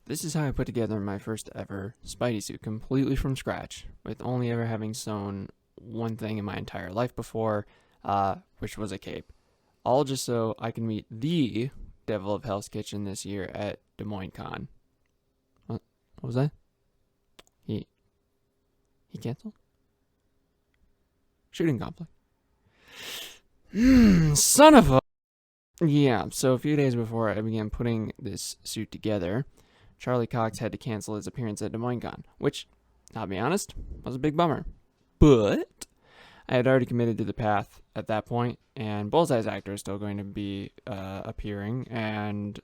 This is how I put together my first ever Spidey suit completely from scratch, with only ever having sewn one thing in my entire life before, which was a cape. All just so I can meet the Devil of Hell's Kitchen this year at Des Moines Con. What was that? He canceled? Shooting conflict. Son of a... Yeah, so a few days before I began putting this suit together, Charlie Cox had to cancel his appearance at Des Moines Con, which, I'll be honest, was a big bummer. But I had already committed to the path at that point, and Bullseye's actor is still going to be appearing, and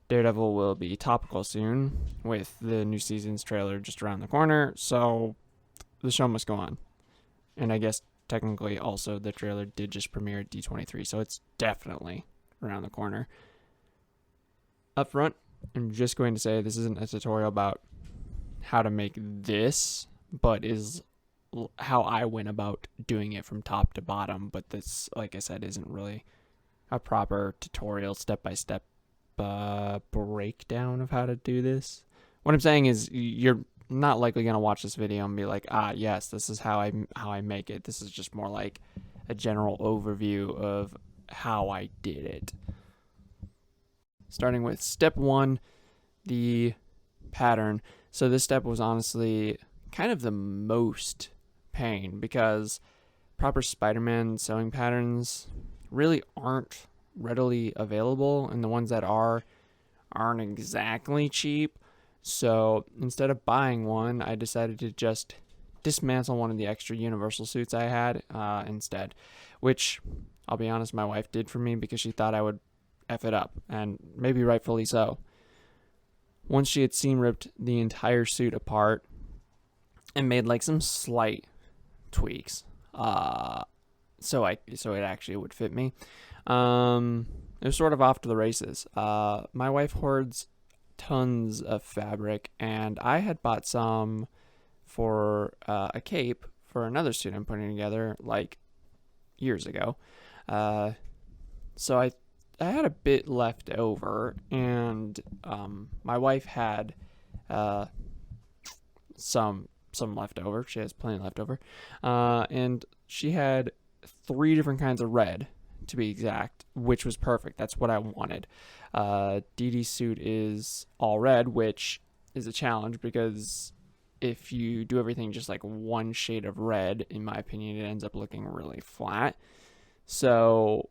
Daredevil will be topical soon, with the new season's trailer just around the corner, so the show must go on. And I guess technically also the trailer did just premiere at D23, so it's definitely around the corner. Up front, I'm just going to say this isn't a tutorial about how to make this, but is how I went about doing it from top to bottom. But this, like I said, isn't really a proper tutorial step-by-step breakdown of how to do this. What I'm saying is you're not likely going to watch this video and be like, yes, this is how I make it. This is just more like a general overview of how I did it. Starting with step 1, the pattern. So this step was honestly kind of the most pain because proper Spider-Man sewing patterns really aren't readily available, and the ones that aren't exactly cheap. So instead of buying one, I decided to just dismantle one of the extra universal suits I had instead, which I'll be honest, my wife did for me because she thought I would F it up, and maybe rightfully so. Once she had seam ripped the entire suit apart and made like some slight tweaks, so it actually would fit me, it was sort of off to the races. My wife hoards tons of fabric, and I had bought some for a cape for another suit I'm putting together like years ago. So I had a bit left over, and my wife had some left over. She has plenty left over, and she had 3 different kinds of red, to be exact, which was perfect. That's what I wanted. Dee Dee's suit is all red, which is a challenge because if you do everything just like one shade of red, in my opinion, it ends up looking really flat. So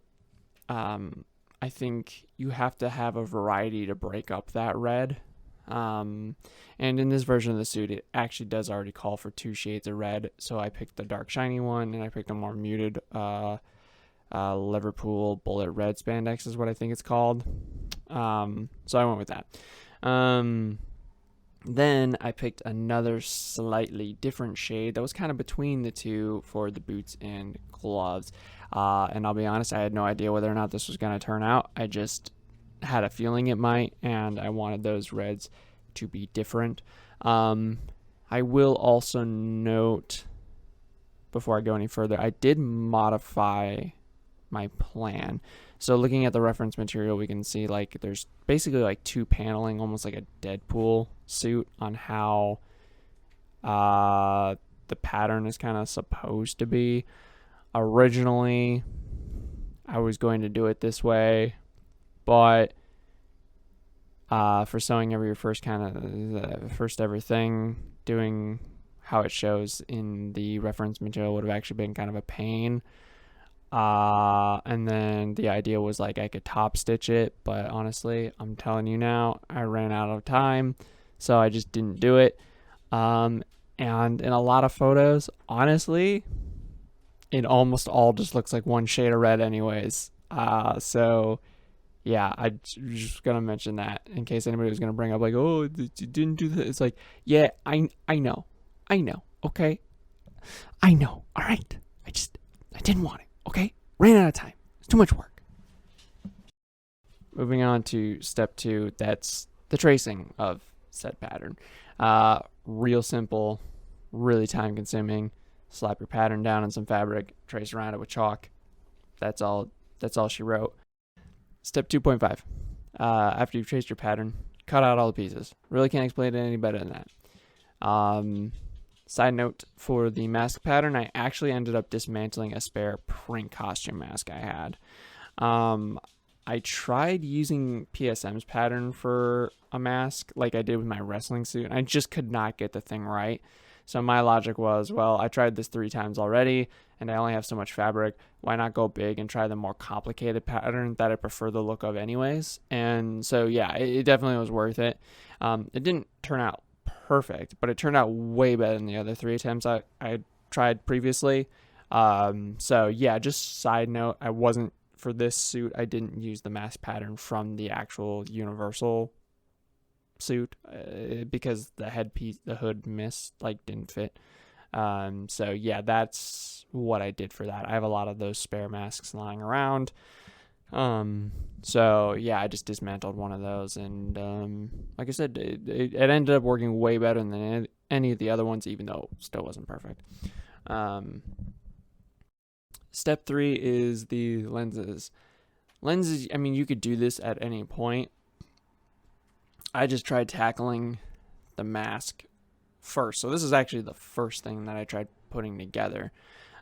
I think you have to have a variety to break up that red. And in this version of the suit, it actually does already call for 2 shades of red. So I picked the dark shiny one, and I picked a more muted Liverpool bullet red spandex is what I think it's called. So I went with that. Then I picked another slightly different shade that was kind of between the two for the boots and gloves. And I'll be honest, I had no idea whether or not this was going to turn out. I just had a feeling it might, and I wanted those reds to be different. I will also note, before I go any further, I did modify my plan. So looking at the reference material, we can see like there's basically like 2 paneling, almost like a Deadpool suit, on how the pattern is kind of supposed to be. Originally, I was going to do it this way, but for sewing ever your first ever thing, doing how it shows in the reference material would have actually been kind of a pain. And then the idea was like I could top stitch it, but honestly, I'm telling you now, I ran out of time, so I just didn't do it. And in a lot of photos, honestly, it almost all just looks like one shade of red anyways. So yeah, I just gonna mention that in case anybody was gonna bring up like, oh, you didn't do this. It's like, yeah, I know, okay, I know, all right. I didn't want it, okay? Ran out of time. It's too much work. Moving on to step 2, that's the tracing of said pattern. Real simple, really time consuming. Slap your pattern down on some fabric, trace around it with chalk. That's all she wrote. Step 2.5. After you've traced your pattern, cut out all the pieces. Really can't explain it any better than that. Side note, for the mask pattern, I actually ended up dismantling a spare print costume mask I had. I tried using PSM's pattern for a mask like I did with my wrestling suit, and I just could not get the thing right. So my logic was, well, I tried this 3 times already, and I only have so much fabric. Why not go big and try the more complicated pattern that I prefer the look of anyways? And so, yeah, it definitely was worth it. It didn't turn out perfect, but it turned out way better than the other 3 attempts I tried previously. So, yeah, just side note, for this suit, I didn't use the mask pattern from the actual Universal suit because the hood didn't fit. So yeah, that's what I did for that. I have a lot of those spare masks lying around. So yeah, I just dismantled one of those, and like I said, it ended up working way better than any of the other ones, even though it still wasn't perfect. Step 3 is the lenses. Lenses, I mean, you could do this at any point. I just tried tackling the mask first. So this is actually the first thing that I tried putting together.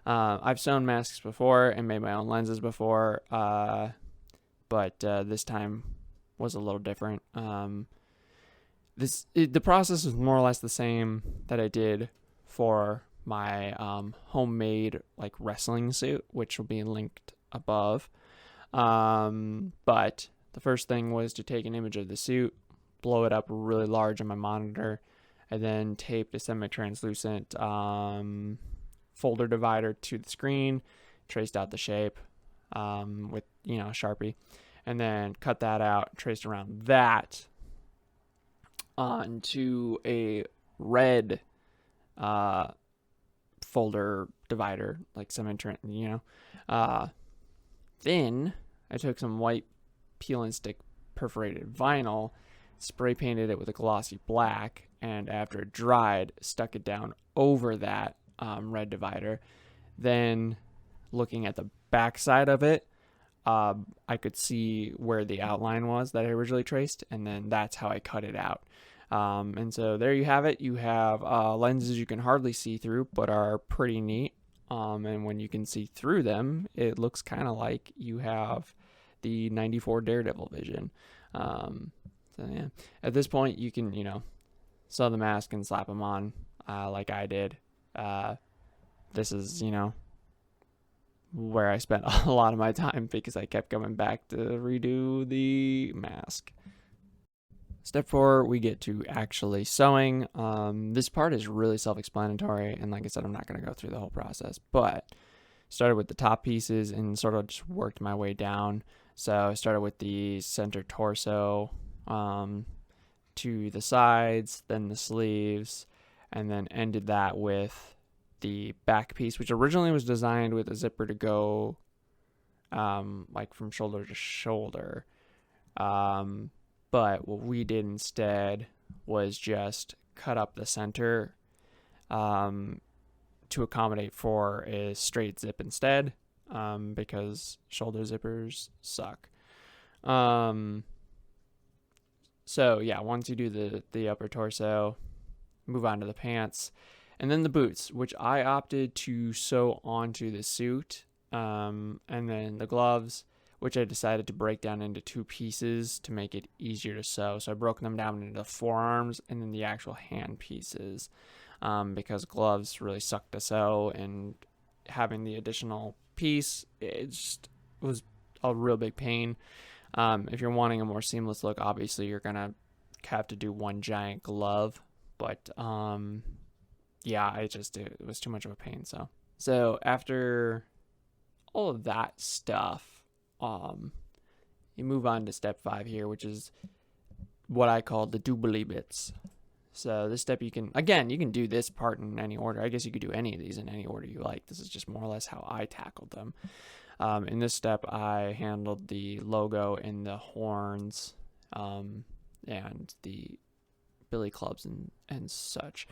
I've sewn masks before and made my own lenses before, but this time was a little different. The process is more or less the same that I did for my homemade wrestling suit, which will be linked above. But the first thing was to take an image of the suit, blow it up really large on my monitor, and then taped a semi-translucent folder divider to the screen, traced out the shape with Sharpie, and then cut that out, traced around that onto a red folder divider, like semi-translucent, then I took some white peel and stick perforated vinyl, spray painted it with a glossy black, and after it dried, stuck it down over that red divider. Then, looking at the back side of it, I could see where the outline was that I originally traced, and then that's how I cut it out. And so there you have it. You have lenses you can hardly see through, but are pretty neat. And when you can see through them, it looks kind of like you have the 94 Daredevil vision. So yeah, at this point you can, sew the mask and slap them on, like I did. This is, where I spent a lot of my time because I kept coming back to redo the mask. Step 4, we get to actually sewing. This part is really self-explanatory, and like I said, I'm not going to go through the whole process, but started with the top pieces and sort of just worked my way down. So I started with the center torso, to the sides, then the sleeves, and then ended that with the back piece, which originally was designed with a zipper to go from shoulder to shoulder. But what we did instead was just cut up the center to accommodate for a straight zip instead, because shoulder zippers suck. So yeah, once you do the upper torso, move on to the pants, and then the boots, which I opted to sew onto the suit, and then the gloves, which I decided to break down into 2 pieces to make it easier to sew. So I broke them down into the forearms and then the actual hand pieces, because gloves really suck to sew, and having the additional piece, it just was a real big pain. If you're wanting a more seamless look, obviously you're gonna have to do one giant glove, but yeah, it was too much of a pain. So after all of that stuff, you move on to step 5 here, which is what I call the doobly bits. So this step you can do this part in any order. I guess you could do any of these in any order you like. This is just more or less how I tackled them. In this step, I handled the logo and the horns, and the billy clubs and such.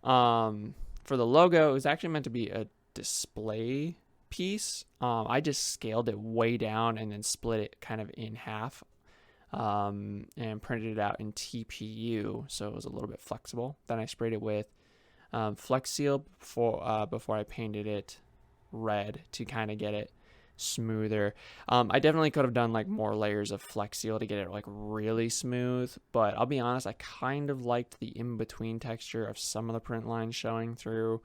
For the logo, it was actually meant to be a display piece. I just scaled it way down and then split it kind of in half, and printed it out in TPU, so it was a little bit flexible. Then I sprayed it with Flex Seal before I painted it red to kind of get it smoother. I definitely could have done like more layers of Flex Seal to get it like really smooth, but I'll be honest, I kind of liked the in-between texture of some of the print lines showing through.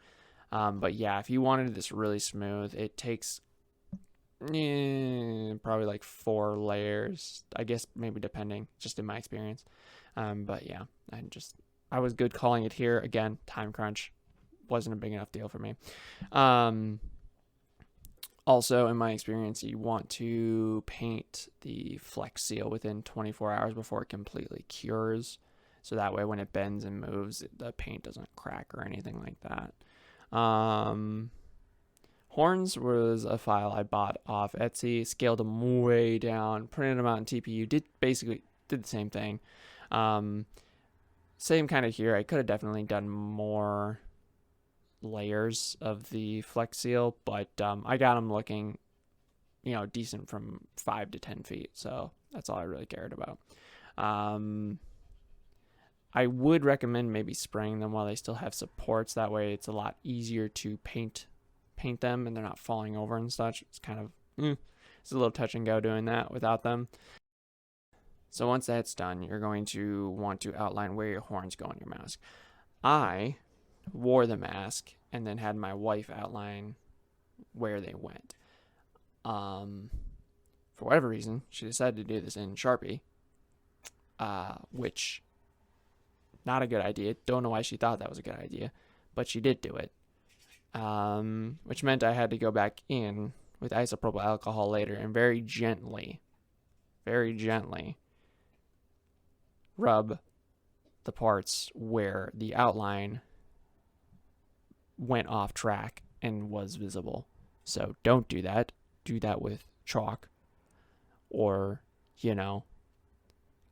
But yeah, if you wanted this really smooth, it takes probably like 4 layers, I guess, maybe, depending, just in my experience. But yeah, I was good calling it here. Again, time crunch wasn't a big enough deal for me. Also, in my experience, you want to paint the Flex Seal within 24 hours before it completely cures. So that way when it bends and moves, the paint doesn't crack or anything like that. Horns was a file I bought off Etsy, scaled them way down, printed them out in TPU, did the same thing. Same kind of here. I could have definitely done more layers of the Flex Seal, but I got them looking, decent from 5 to 10 feet. So that's all I really cared about. I would recommend maybe spraying them while they still have supports. That way it's a lot easier to paint them and they're not falling over and such. It's kind of, it's a little touch and go doing that without them. So once that's done, you're going to want to outline where your horns go on your mask. I wore the mask and then had my wife outline where they went. For whatever reason, she decided to do this in Sharpie, which, not a good idea. Don't know why she thought that was a good idea, but she did do it. Which meant I had to go back in with isopropyl alcohol later and very gently rub the parts where the outline went off track and was visible. So don't do that. Do that with chalk or,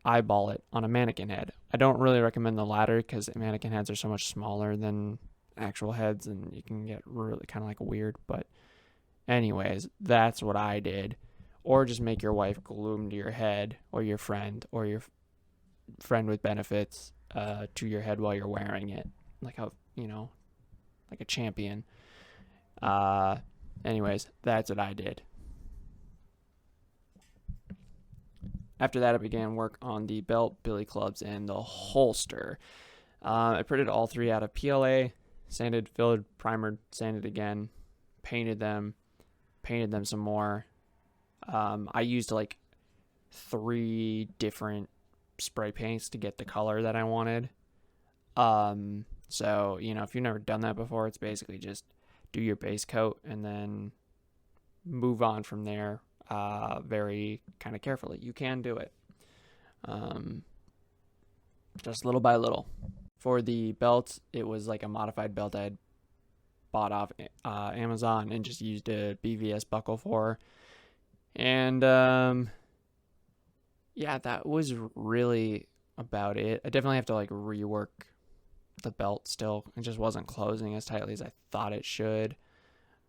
eyeball it on a mannequin head. I don't really recommend the latter because mannequin heads are so much smaller than actual heads and you can get really kind of like weird. But anyways, that's what I did. Or just make your wife glue them to your head, or your friend with benefits to your head while you're wearing it, like a champion. Anyways, that's what I did. After that, I began work on the belt, billy clubs, and the holster. I printed all 3 out of PLA, sanded, filled, primered, sanded again, painted them some more. I used like 3 different spray paints to get the color that I wanted. So, if you've never done that before, it's basically just do your base coat and then move on from there very kind of carefully. You can do it. Just little by little. For the belt, it was like a modified belt I had bought off Amazon and just used a BVS buckle for. And yeah, that was really about it. I definitely have to like rework the belt still. It just wasn't closing as tightly as I thought it should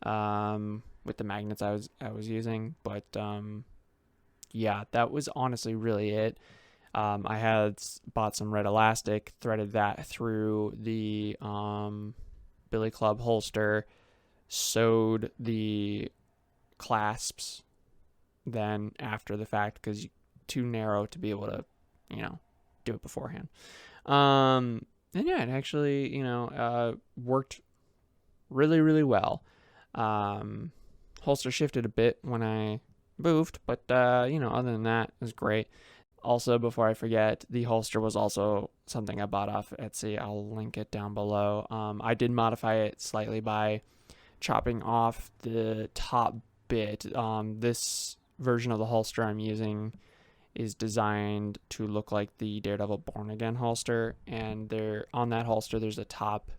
with the magnets I was using. But yeah, that was honestly really it. I had bought some red elastic, threaded that through the billy club holster, sewed the clasps then after the fact because too narrow to be able to, do it beforehand. And yeah, it actually, worked really, really well. Holster shifted a bit when I moved, but, other than that, it was great. Also, before I forget, the holster was also something I bought off Etsy. I'll link it down below. I did modify it slightly by chopping off the top bit. This version of the holster I'm using is designed to look like the Daredevil Born Again holster, and on that holster there's a top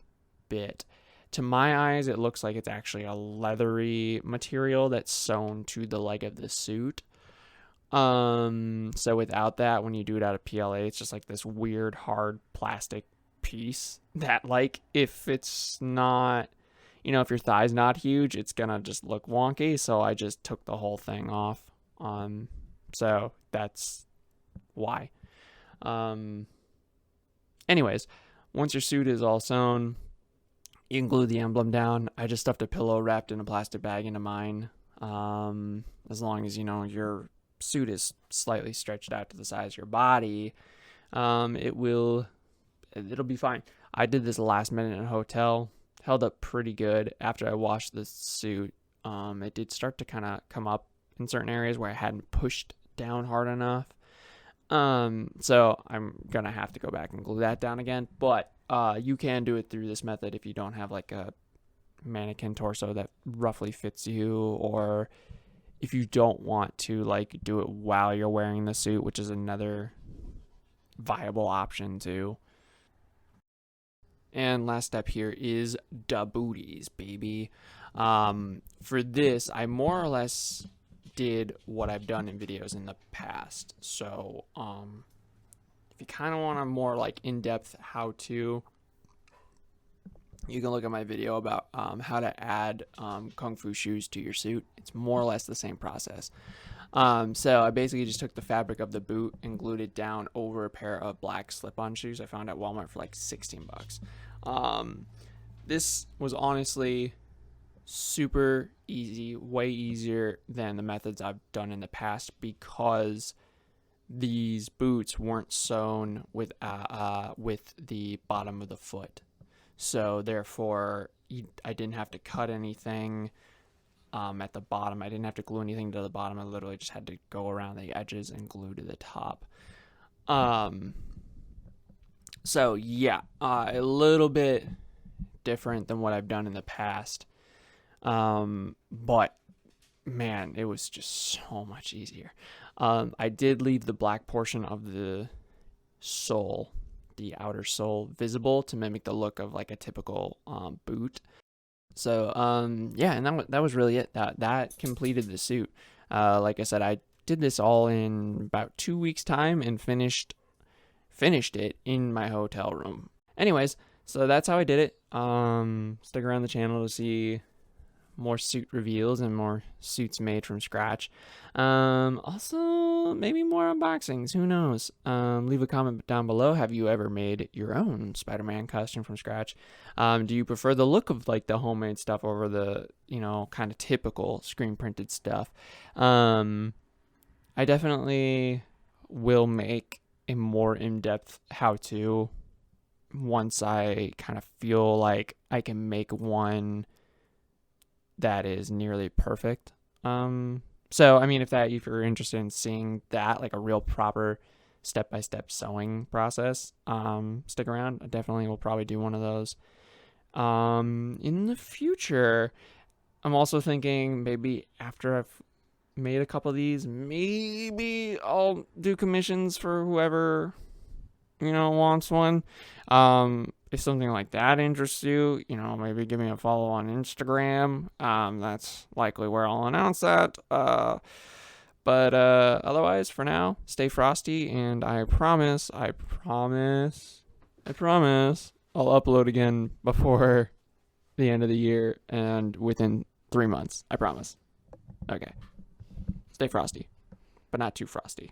bit. To my eyes, it looks like it's actually a leathery material that's sewn to the leg of the suit. So without that, when you do it out of PLA, it's just like this weird hard plastic piece that, like, if it's not, if your thigh's not huge, it's gonna just look wonky. So I just took the whole thing off. So that's why. Anyways, once your suit is all sewn, you can glue the emblem down. I just stuffed a pillow wrapped in a plastic bag into mine. As long as, your suit is slightly stretched out to the size of your body, it'll be fine. I did this last minute in a hotel. Held up pretty good. After I washed the suit, it did start to kind of come up in certain areas where I hadn't pushed down hard enough. So I'm gonna have to go back and glue that down again, but you can do it through this method if you don't have like a mannequin torso that roughly fits you, or if you don't want to like do it while you're wearing the suit, which is another viable option too. And last step here is the booties, baby. For this, I more or less did what I've done in videos in the past. So, if you kind of want a more like in-depth how-to, you can look at my video about how to add kung fu shoes to your suit. It's more or less the same process. So I basically just took the fabric of the boot and glued it down over a pair of black slip-on shoes I found at Walmart for like $16. This was honestly super easy, way easier than the methods I've done in the past, because these boots weren't sewn with the bottom of the foot. So therefore, I didn't have to cut anything at the bottom. I didn't have to glue anything to the bottom. I literally just had to go around the edges and glue to the top. So yeah, a little bit different than what I've done in the past. But man, it was just so much easier. I did leave the black portion of the sole, the outer sole, visible to mimic the look of like a typical boot. So yeah, and that was really it. That completed the suit. Like I said, I did this all in about 2 weeks time and finished it in my hotel room. Anyways, so that's how I did it. Stick around the channel to see more suit reveals and more suits made from scratch. Also, maybe more unboxings. Who knows? Leave a comment down below. Have you ever made your own Spider-Man costume from scratch? Do you prefer the look of like the homemade stuff over the, kind of typical screen printed stuff? I definitely will make a more in-depth how-to once I kind of feel like I can make one that is nearly perfect. So I mean, if you're interested in seeing that, like a real proper step-by-step sewing process, stick around. I definitely will probably do one of those. In the future, I'm also thinking maybe after I've made a couple of these, maybe I'll do commissions for whoever wants one. If something like that interests you, maybe give me a follow on Instagram. That's likely where I'll announce that. But otherwise, for now, stay frosty, and I promise, I'll upload again before the end of the year and within 3 months. I promise. Okay. Stay frosty, but not too frosty.